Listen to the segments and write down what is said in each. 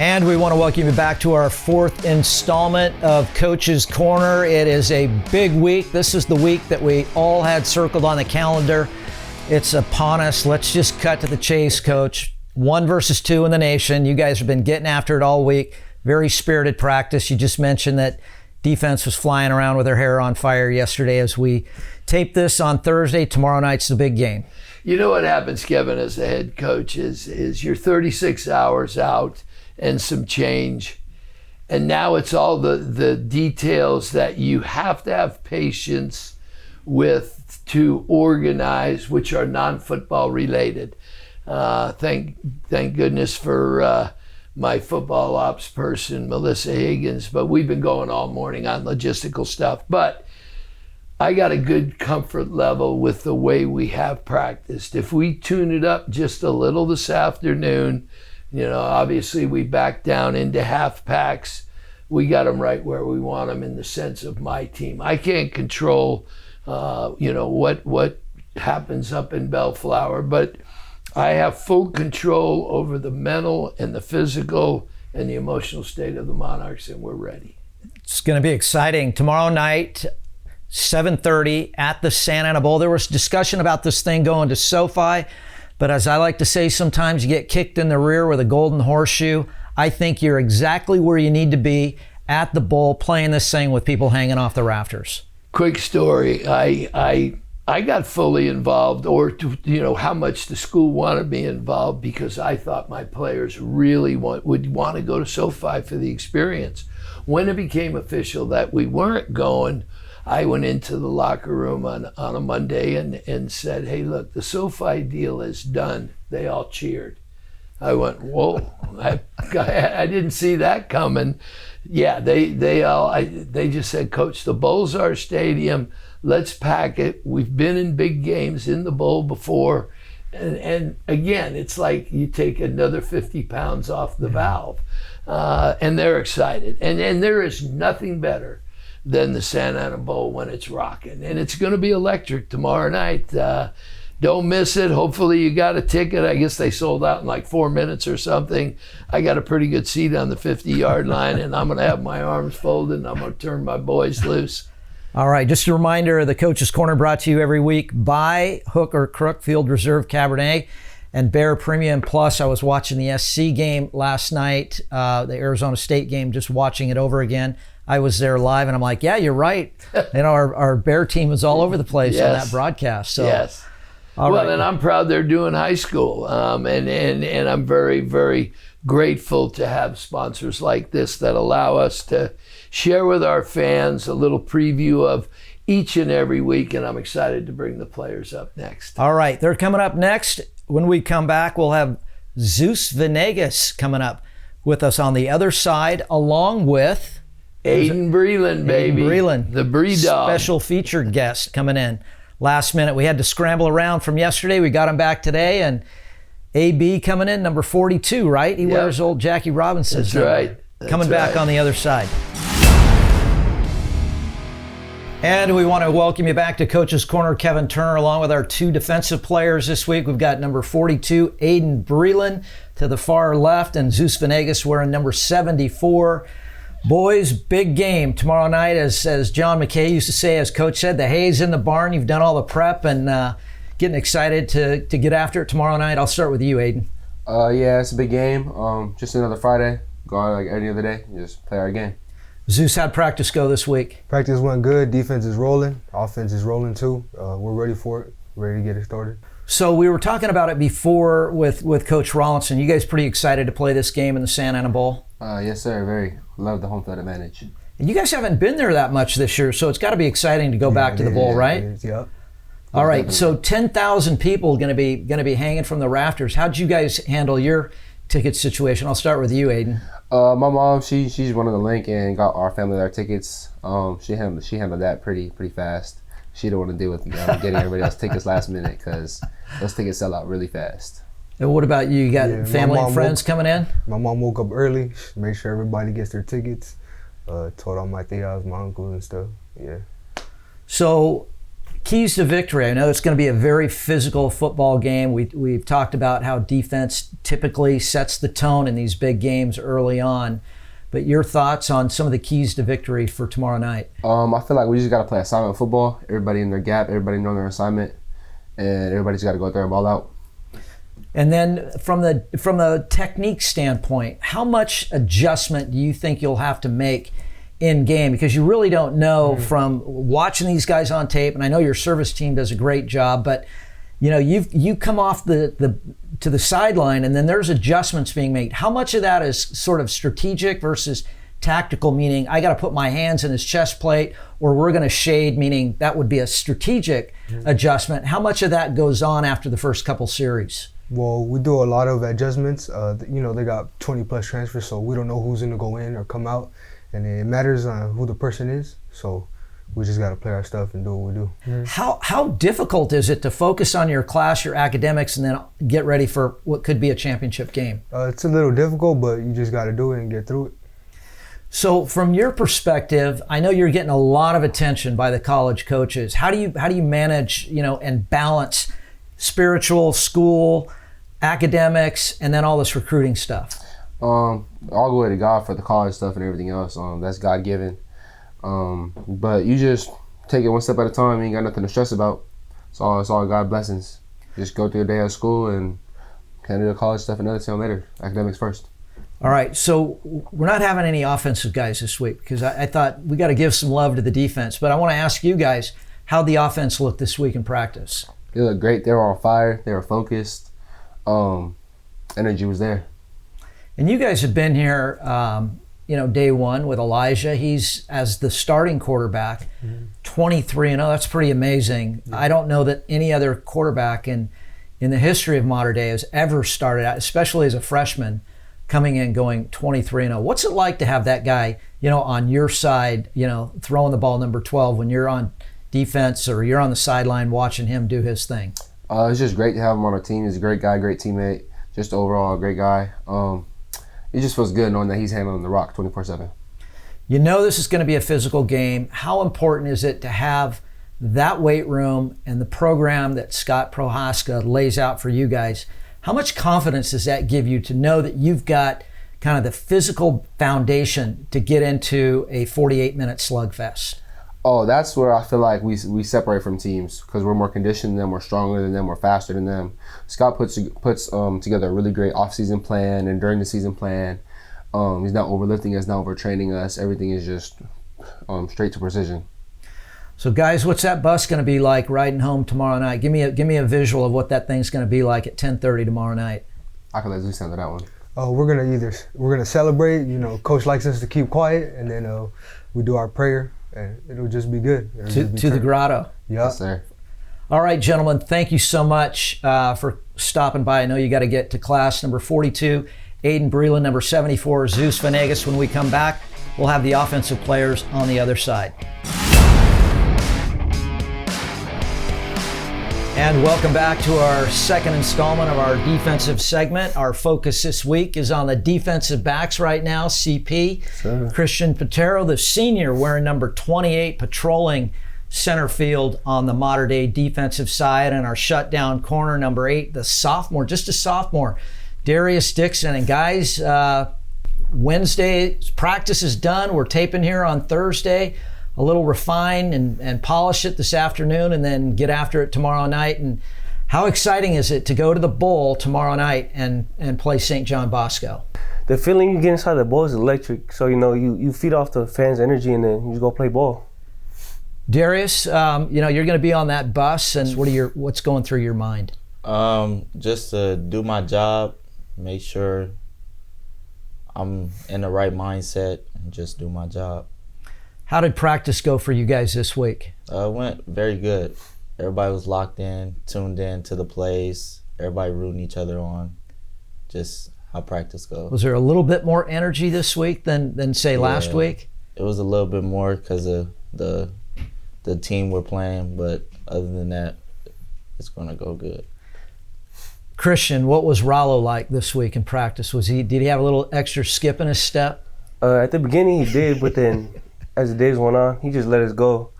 And we want to welcome you back to our fourth installment of Coach's Corner. It is a big week. This is the week that we all had circled on the calendar. It's upon us. Let's just cut to the chase, Coach. 1 versus 2 in the nation. You guys have been getting after it all week. Very spirited practice. You just mentioned that defense was flying around with their hair on fire yesterday as we tape this on Thursday. Tomorrow night's the big game. You know what happens, Kevin, as the head coach is you're 36 hours out and some change. And now it's all the details that you have to have patience with to organize, which are non-football related. Thank goodness for my football ops person, Melissa Higgins, but we've been going all morning on logistical stuff. But I got a good comfort level with the way we have practiced. If we tune it up just a little this afternoon, you know, obviously we back down into half packs. We got them right where we want them in the sense of my team. I can't control, what happens up in Bellflower, but I have full control over the mental and the physical and the emotional state of the Monarchs, and we're ready. It's going to be exciting. Tomorrow night, 7:30 at the Santa Ana Bowl. There was discussion about this thing going to SoFi. But as I like to say, sometimes you get kicked in the rear with a golden horseshoe. I think you're exactly where you need to be at the bowl playing this thing with people hanging off the rafters. Quick story. I got fully involved, or how much the school wanted me involved, because I thought my players really would want to go to SoFi for the experience. When it became official that we weren't going, I went into the locker room on a Monday and said, hey, look, the SoFi deal is done. They all cheered. I went, whoa, I didn't see that coming. Yeah, they just said, Coach, the Bowl's our stadium. Let's pack it. We've been in big games in the Bowl before. And again, it's like you take another 50 pounds off the valve. And they're excited. And there is nothing better than the Santa Ana Bowl when it's rocking. And it's going to be electric tomorrow night. Don't miss it. Hopefully you got a ticket. I guess they sold out in like 4 minutes or something. I got a pretty good seat on the 50-yard line, and I'm going to have my arms folded, and I'm going to turn my boys loose. All right, just a reminder, the Coach's Corner brought to you every week by Hook or Crook Field Reserve Cabernet and Bear Premium Plus. I was watching the SC game last night, the Arizona State game, just watching it over again. I was there live, and I'm like, yeah, you're right. Our Bear team was all over the place on that broadcast. So, yes. And I'm proud they're doing high school. And I'm very, very grateful to have sponsors like this that allow us to share with our fans a little preview of each and every week, and I'm excited to bring the players up next. All right, they're coming up next. When we come back, we'll have Zeus Venegas coming up with us on the other side, along with Aydin Breland, baby. Aydin Breland, the Bree Dog. Special featured guest coming in. Last minute, we had to scramble around from yesterday. We got him back today, and AB coming in, number 42, right? He wears old Jackie Robinson's number. Right. Coming back on the other side. And we want to welcome you back to Coach's Corner. Kevin Turner, along with our 2 defensive players this week. We've got number 42, Aydin Breland, to the far left, and Zeus Venegas wearing number 74. Boys, big game tomorrow night. As John McKay used to say, as Coach said, the hay's in the barn. You've done all the prep and getting excited to get after it tomorrow night. I'll start with you, Aydin. Yeah, it's a big game. Just another Friday. Go out like any other day. Just play our game. Zeus, how'd practice go this week? Practice went good. Defense is rolling. Offense is rolling too. We're ready for it. Ready to get it started. So we were talking about it before with Coach Rollinson. You guys pretty excited to play this game in the Santa Ana Bowl? Yes, sir. Very. Love the home field advantage. And you guys haven't been there that much this year, so it's got to be exciting to go back to the bowl, right? Yeah. All right. So 10,000 people going to be hanging from the rafters. How'd you guys handle your ticket situation? I'll start with you, Aydin. My mom, she's one of the link and got our family their tickets. She handled that pretty fast. She didn't want to deal with getting everybody else tickets last minute because those tickets sell out really fast. And what about you? You got family and friends coming in? My mom woke up early, made sure everybody gets their tickets. Told all my tias, my uncles and stuff. Yeah. So Keys to victory. I know it's going to be a very physical football game. We've talked about how defense typically sets the tone in these big games early on. But your thoughts on some of the keys to victory for tomorrow night? I feel like we just got to play assignment football. Everybody in their gap, everybody know their assignment, and everybody's got to go out there and ball out. And then from the technique standpoint, how much adjustment do you think you'll have to make in game? Because you really don't know from watching these guys on tape, and I know your service team does a great job, but you know, you come off to the sideline and then there's adjustments being made. How much of that is sort of strategic versus tactical, meaning I got to put my hands in his chest plate, or we're going to shade, meaning that would be a strategic adjustment? How much of that goes on after the first couple series? Well, we do a lot of adjustments. You know, they got 20 plus transfers, so we don't know who's going to go in or come out. And it matters who the person is. So we just got to play our stuff and do what we do. How difficult is it to focus on your class, your academics, and then get ready for what could be a championship game? It's a little difficult, but you just got to do it and get through it. So from your perspective, I know you're getting a lot of attention by the college coaches. How do you manage, you know, and balance spiritual, school, academics, and then all this recruiting stuff? All the way to God for the college stuff and everything else. That's God given. But you just take it one step at a time. You ain't got nothing to stress about. It's all God blessings. Just go through your day at school and kind of do the college stuff another time later. Academics first. All right, so we're not having any offensive guys this week because I thought we got to give some love to the defense. But I want to ask you guys how the offense looked this week in practice. They looked great. They were on fire. They were focused. Energy was there. And you guys have been here, you know, day one with Elijah. He's as the starting quarterback, 23-0. That's pretty amazing. I don't know that any other quarterback in the history of modern day has ever started out, especially as a freshman, coming in going 23-0. What's it like to have that guy, you know, on your side, you know, throwing the ball number 12 when you're on defense or you're on the sideline watching him do his thing? It's just great to have him on our team. He's a great guy, great teammate, just overall a great guy. It just feels good knowing that he's handling the rock 24/7. You know this is going to be a physical game. How important is it to have that weight room and the program that Scott Prohaska lays out for you guys? How much confidence does that give you to know that you've got kind of the physical foundation to get into a 48-minute slugfest? Oh, that's where I feel like we separate from teams because we're more conditioned than them, we're stronger than them, we're faster than them. Scott puts together a really great off-season plan and during the season plan. He's not overlifting us, not overtraining us. Everything is just straight to precision. So guys, what's that bus going to be like riding home tomorrow night? Give me a visual of what that thing's going to be like at 10:30 tomorrow night. I can let Zeus handle that one. We're gonna celebrate. You know, Coach likes us to keep quiet, and then we do our prayer. And it'll just be good. To the grotto. Yeah. Yes, sir. All right, gentlemen, thank you so much for stopping by. I know you got to get to class number 42, Aydin Breland, number 74, Zeus Venegas. When we come back, we'll have the offensive players on the other side. And welcome back to our second installment of our defensive segment. Our focus this week is on the defensive backs right now, CP. Sure. Christian Petero, the senior, wearing number 28, patrolling center field on the modern day defensive side. And our shutdown corner, number 8, the sophomore, just a sophomore, Daryus Dixson. And guys, Wednesday's practice is done. We're taping here on Thursday. A little refine and polish it this afternoon and then get after it tomorrow night. And how exciting is it to go to the bowl tomorrow night and play St. John Bosco? The feeling you get inside the bowl is electric. So, you know, you feed off the fans' energy and then you just go play ball. Darius, you know, you're going to be on that bus, and what's going through your mind? Just to do my job, make sure I'm in the right mindset and just do my job. How did practice go for you guys this week? It went very good. Everybody was locked in, tuned in to the plays. Everybody rooting each other on. Just how practice goes. Was there a little bit more energy this week than say last week? It was a little bit more because of the team we're playing, but other than that, it's going to go good. Christian, what was Rollo like this week in practice? Did he have a little extra skip in his step? At the beginning he did, but then as the days went on, he just let us go.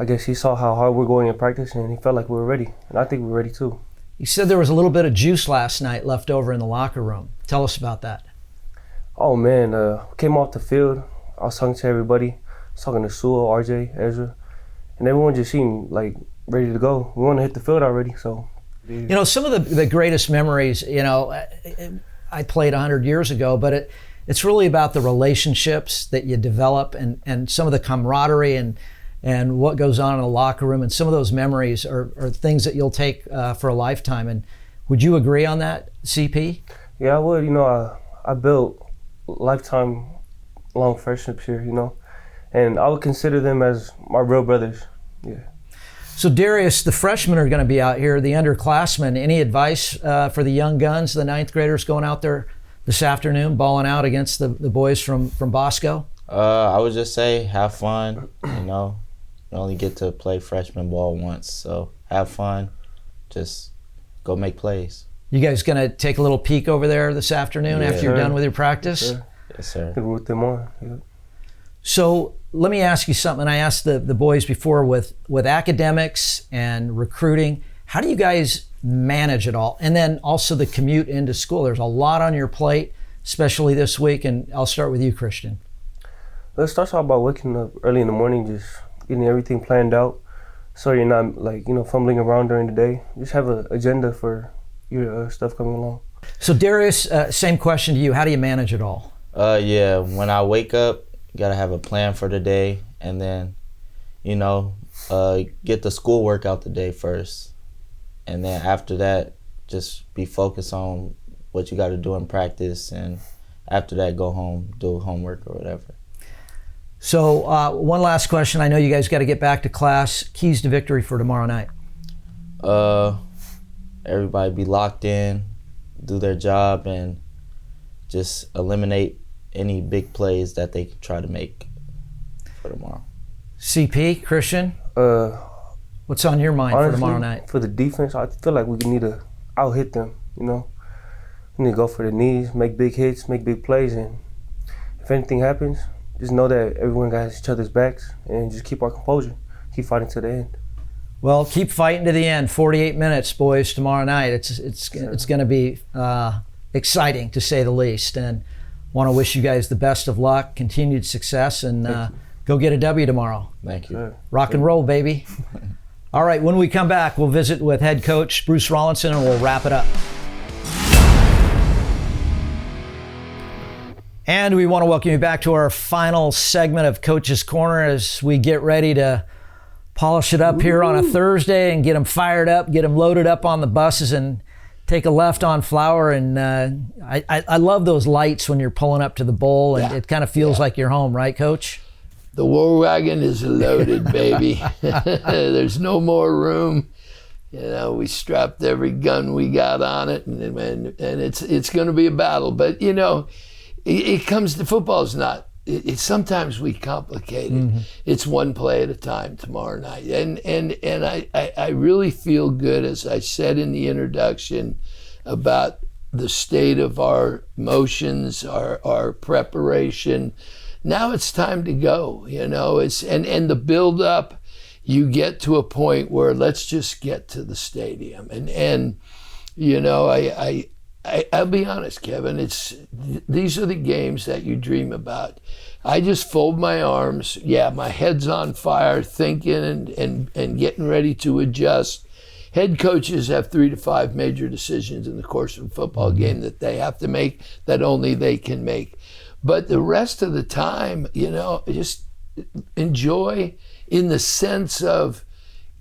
I guess he saw how hard we're going in practice, and he felt like we were ready. And I think we're ready too. You said there was a little bit of juice last night left over in the locker room. Tell us about that. Oh man, came off the field. I was talking to everybody. I was talking to Sewell, RJ, Ezra, and everyone just seemed like ready to go. We want to hit the field already, so. You know, some of the greatest memories, you know, I played 100 years ago, but it's really about the relationships that you develop and some of the camaraderie and what goes on in the locker room, and some of those memories are things that you'll take for a lifetime. And would you agree on that, CP? Yeah, I would. You know, I built lifetime long friendships here, you know, and I would consider them as my real brothers. Yeah. So Daryus, the freshmen are going to be out here, the underclassmen. Any advice for the young guns, the ninth graders going out there this afternoon, balling out against the boys from Bosco? I would just say have fun. You know, you only get to play freshman ball once, so have fun. Just go make plays. You guys going to take a little peek over there this afternoon after you're done with your practice? Sure. Yes, sir. Can root them on. Yeah. So let me ask you something. I asked the boys before with academics and recruiting, how do you guys manage it all? And then also the commute into school. There's a lot on your plate, especially this week. And I'll start with you, Christian. Let's start off by waking up early in the morning, just getting everything planned out so you're not, like, you know, fumbling around during the day. Just have an agenda for your stuff coming along. So Daryus, same question to you. How do you manage it all? Yeah, when I wake up, gotta have a plan for the day, and then, you know, get the schoolwork out the day first, and then after that, just be focused on what you got to do in practice, and after that, go home, do homework or whatever. So one last question. I know you guys got to get back to class. Keys to victory for tomorrow night. Everybody be locked in, do their job, and just eliminate any big plays that they try to make for tomorrow. CP, Christian, what's on your mind Honestly, for tomorrow night? For the defense, I feel like we need to out-hit them, you know. We need to go for the knees, make big hits, make big plays, and if anything happens, just know that everyone got each other's backs and just keep our composure, keep fighting to the end. Well, keep fighting to the end. 48 minutes, boys, tomorrow night. It's going to be exciting, to say the least, and want to wish you guys the best of luck, continued success, and go get a W tomorrow. Thank you. Sure. Rock and roll, baby. All right, when we come back, we'll visit with head coach Bruce Rollinson, and we'll wrap it up. And we want to welcome you back to our final segment of Coach's Corner as we get ready to polish it up here on a Thursday and get them fired up, get them loaded up on the buses, and take a left on Flower. And I love those lights when you're pulling up to the bowl, and it kind of feels like you're home, right, Coach? The war wagon is loaded, baby. There's no more room. You know, we strapped every gun we got on it, and it's going to be a battle. But, you know, it comes to football's not. It's sometimes we complicate it. Mm-hmm. It's one play at a time tomorrow night. And I really feel good, as I said in the introduction, about the state of our motions, our preparation. Now it's time to go, you know. And the build up, you get to a point where let's just get to the stadium. And you know, I'll be honest, Kevin, these are the games that you dream about. I just fold my arms. Yeah, my head's on fire, thinking and getting ready to adjust. Head coaches have 3 to 5 major decisions in the course of a football game that they have to make, that only they can make. But the rest of the time, you know, just enjoy in the sense of,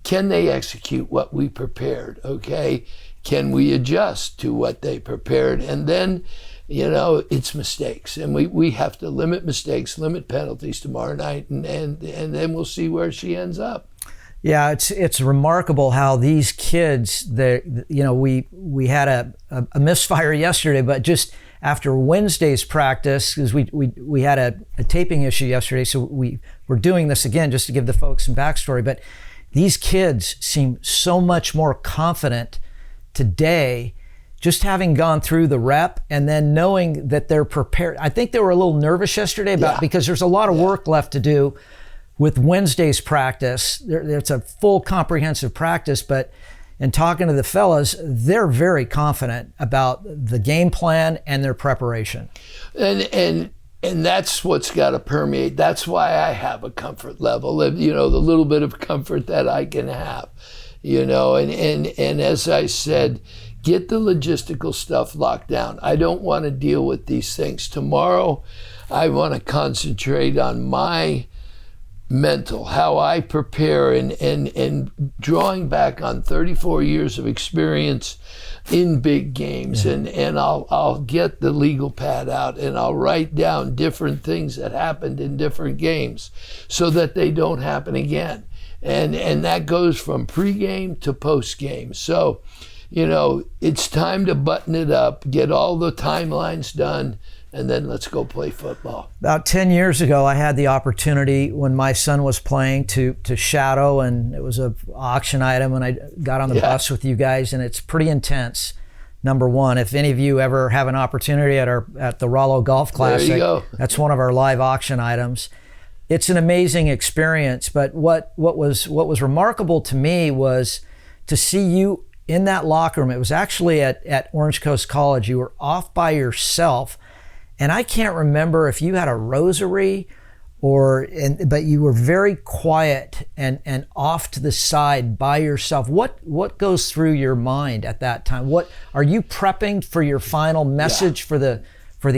can they execute what we prepared, okay? Can we adjust to what they prepared? And then, you know, it's mistakes. And we have to limit mistakes, limit penalties tomorrow night, and then we'll see where she ends up. Yeah, it's remarkable how these kids, you know, we had a misfire yesterday, but just after Wednesday's practice, because we had a taping issue yesterday, so we're doing this again just to give the folks some backstory. But these kids seem so much more confident today, just having gone through the rep and then knowing that they're prepared. I think they were a little nervous yesterday because there's a lot of work left to do with Wednesday's practice, it's a full comprehensive practice, but in talking to the fellas, they're very confident about the game plan and their preparation. And that's what's got to permeate. That's why I have a comfort level of, the little bit of comfort that I can have, and as I said, get the logistical stuff locked down. I don't want to deal with these things. Tomorrow, I want to concentrate on my mental, how I prepare, and drawing back on 34 years of experience in big games, and I'll get the legal pad out and I'll write down different things that happened in different games so that they don't happen again. And that goes from pregame to postgame. So, it's time to button it up, get all the timelines done, and then let's go play football. About 10 years ago, I had the opportunity when my son was playing to shadow, and it was an auction item, and I got on the bus with you guys, and it's pretty intense. Number one, if any of you ever have an opportunity at the Rollo Golf Classic, there you go. That's one of our live auction items. It's an amazing experience, but what was remarkable to me was to see you in that locker room. It was actually at Orange Coast College. You were off by yourself. And I can't remember if you had a rosary but you were very quiet and off to the side by yourself. What goes through your mind at that time? What are you prepping for your final message for the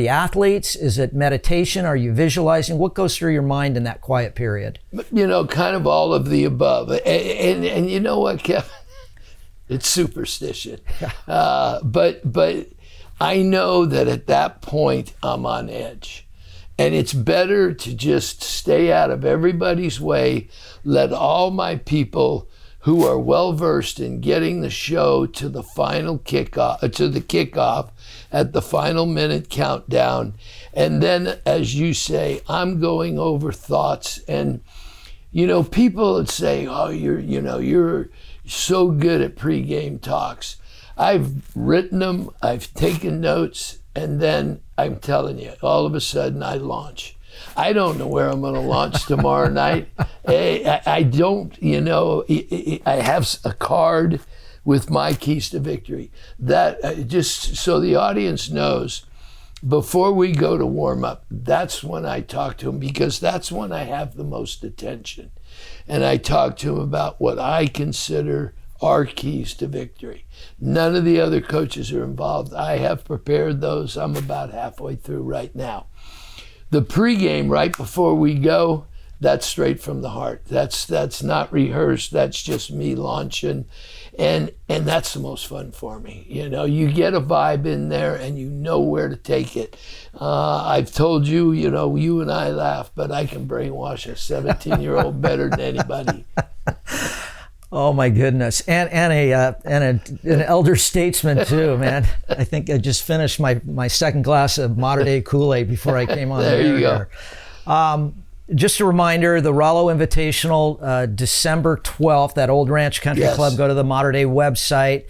athletes? Is it meditation? Are you visualizing? What goes through your mind in that quiet period? Kind of all of the above. And you know what, Kevin? It's superstition. But I know that at that point I'm on edge, and it's better to just stay out of everybody's way, let all my people who are well versed in getting the show to the final kickoff, at the final minute countdown, and then, as you say, I'm going over thoughts. And people would say, "Oh, you're so good at pregame talks." I've written them, I've taken notes, and then I'm telling you, all of a sudden I launch. I don't know where I'm going to launch tomorrow night. I don't, I have a card with my keys to victory. That just so the audience knows, before we go to warm up, that's when I talk to them, because that's when I have the most attention. And I talk to them about what I consider our keys to victory. None of the other coaches are involved. I have prepared those. I'm about halfway through right now. The pregame, right before we go, that's straight from the heart. That's not rehearsed. That's just me launching, and that's the most fun for me. You get a vibe in there, and you know where to take it. I've told you, you and I laugh, but I can brainwash a 17-year-old better than anybody. Oh my goodness, and an elder statesman too, man. I think I just finished my second glass of modern day Kool-Aid before I came on. There you go. Just a reminder: the Rollo Invitational, December 12th at Old Ranch Country Club. Go to the Modern Day website,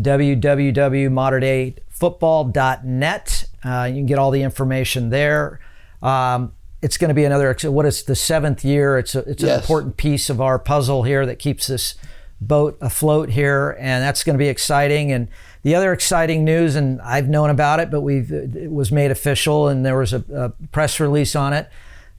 www.moderndayfootball.net. You can get all the information there. It's going to be another, what is the 7th year? It's an important piece of our puzzle here that keeps this boat afloat here, and that's going to be exciting. And the other exciting news, and I've known about it, but it was made official, and there was a press release on it.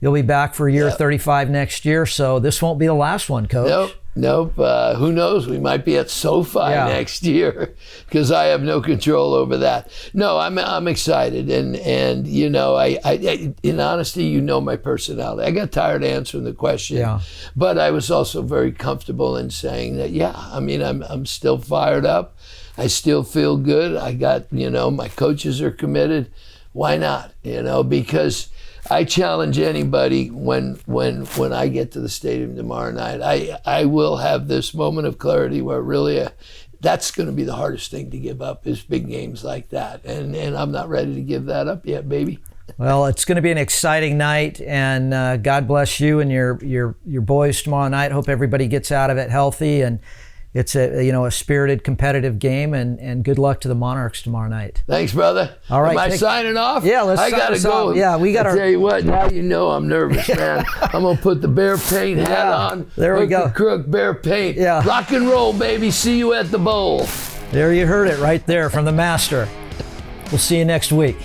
You'll be back for year 35 next year, so this won't be the last one, Coach. Nope. Who knows? We might be at SoFi next year, because I have no control over that. No, I'm excited, and I in honesty, my personality. I got tired of answering the question, but I was also very comfortable in saying that. I'm still fired up. I still feel good. I got my coaches are committed. Why not? Because I challenge anybody when I get to the stadium tomorrow night. I will have this moment of clarity where really that's going to be the hardest thing to give up, is big games like that, and I'm not ready to give that up yet, baby. Well, it's going to be an exciting night, and God bless you and your boys tomorrow night. Hope everybody gets out of it healthy, and it's a spirited, competitive game, and good luck to the Monarchs tomorrow night. Thanks, brother. All right, Am I signing off? Yeah, let's I sign gotta us go. off. Yeah, we got I tell you what, now you know I'm nervous, man. I'm gonna put the bear paint hat on. There we hook go. and crook bear paint. Yeah. Rock and roll, baby. See you at the bowl. There you heard it right there from the master. We'll see you next week.